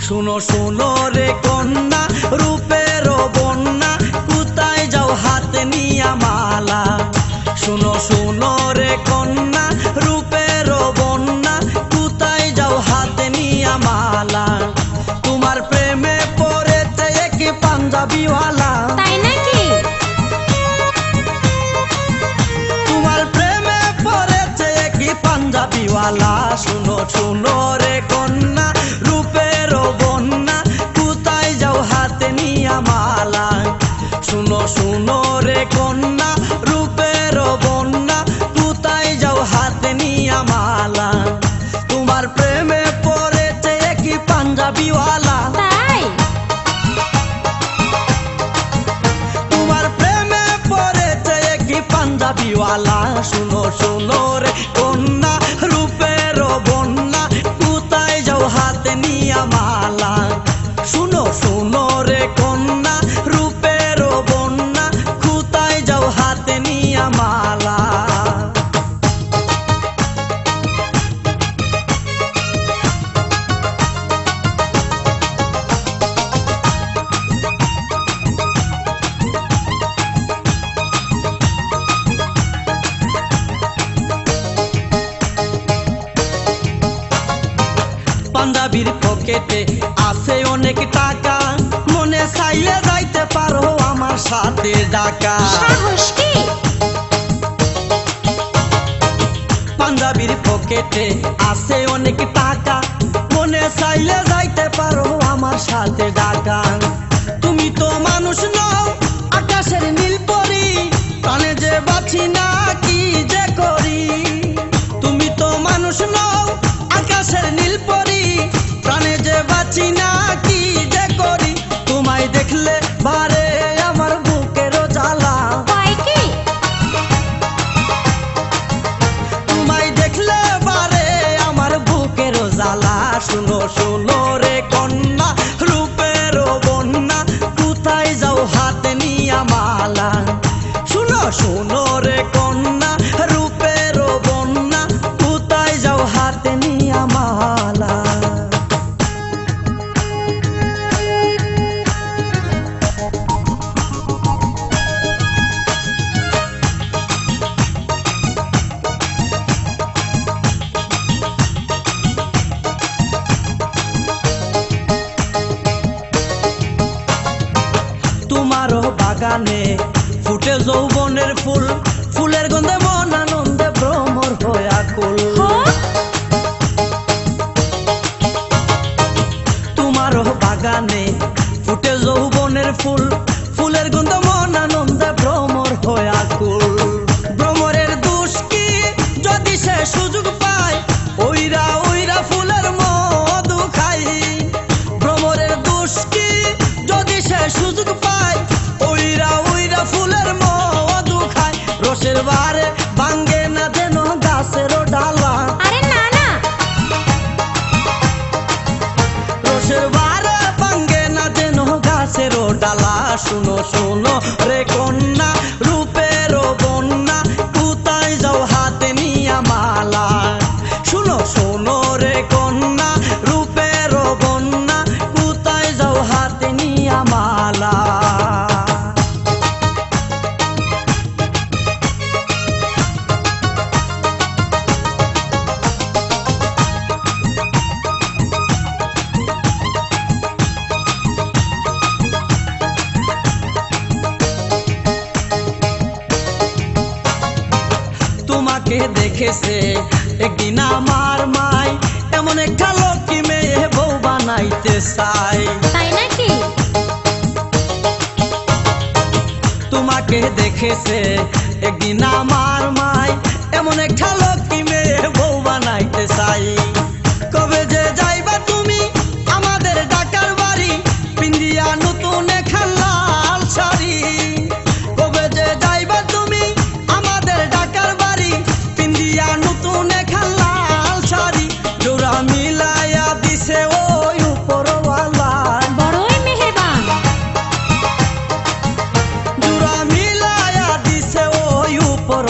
শুনো শুনো রে কন্যা রূপের বন্যা কোথায় যাও হাতে নিয়া মালা শুনো শুনো রে কন্যা রূপের বন্যা কোথায় যাও হাতে নিয়া মালা তোমার প্রেমে পড়েছে এক পাঞ্জাবিওয়ালা তাই নাকি? তোমার প্রেমে পড়েছে এক পাঞ্জাবিওয়ালা শুনো শুনো রে কন্যা রূপের বন্যা কোথায় যাও হাতে নিয়া মালা শুনো শুনো রে কন্যা রূপের বন্যা কোথায় যাও হাতে নিয়া মালা তোমার প্রেমে পড়েছে এক পাঞ্জাবিওয়ালা তাই তোমার প্রেমে পড়েছে এক পাঞ্জাবিওয়ালা শুনো শুনো রে কন্যা রূপের বন্যা কোথায় যাও হাতে নিয়া মালা শুনো শুনো রে কন্যা রূপের বন্যা কোথায় যাও হাতে নিয়া মালা পাঞ্জাবির পকেটে আছে অনেক টাকা মনে চাইলে যাইতে পারো আমার সাথে ঢাকা সাহস কি? পাঞ্জাবির পকেটে আছে অনেক টাকা মনে চাইলে যাইতে পারো আমার সাথে ঢাকা তুমি তো মানুষ নও আকাশের নীল পরি প্রাণে যে বাঁচি না কি যে করি তুমি তো মানুষ নও আকাশের নীল পরি প্রাণে যে বাঁচি না কি যে করি তোমায় দেখলে বারে আমার বুকের জ্বালা তাই কি? তোমায় দেখলে বারে আমার বুকের জ্বালা শুনো শুনো রে কন্যা রূপের বন্যা কোথায় যাও হাতে নিয়া মালা শুনো শুনো রে কন্যা রূপের বন্যা কোথায় যাও হাতে নিয়া মালা তোমারও বাগানে ফুটে যৌবনের ফুল ফুলের গন্ধে মন আনন্দে ভ্রমর হয়ে আকুল হ্যাঁ? তোমারও বাগানে ফুটে যৌবনের ফুল ফুলের গন্ধে মন আনন্দে ভ্রমর হয়ে আকুল ভ্রমরের দোষ কি যদি সে সুযোগ পায় ওইরা ওইরা ফুলের মধু খাই ভ্রমরের দোষ কি যদি সে সুযোগ পায় ওইরা ওইরা ফুলের মধু খায় রসের বারে ভাঙ্গে না যেন গাছের ডালা আরে না না রসের বারে ভাঙ্গে না যেন গাছের ডালা শুনো শুনো রে কন্যা রূপের বন্যা কোথায় যাও হাতে নিয়া মালা শুনো শুনো রে কন্যা রূপের বন্যা কোথায় যাও হাতে নিয়া মালা তোমাকে দেখেছে একদিন আমার মাই এমন একটা লক্ষ্মী মেয়ে বউ বানাইতে চাই তাই নাকি? তোমাকে দেখেছে একদিন আমার মাই এমন একটা লক্ষ্মী মেয়ে বউ বানাইতে চাই কবে যে যাইবা তুমি আমাদের ঢাকার বাড়ি পিন্দিয়া নতুন একখান লাল শাড়ি কবে যে যাইবা তুমি আমাদের ঢাকার বাড়ি পিন্দিয়া নতুন একখান লাল শাড়ি জোড়া মিলাইয়া দিছে ওই উপরওয়ালা বড়ই মেহেরবান। জোড়া মিলাইয়া দিছে ওই উপর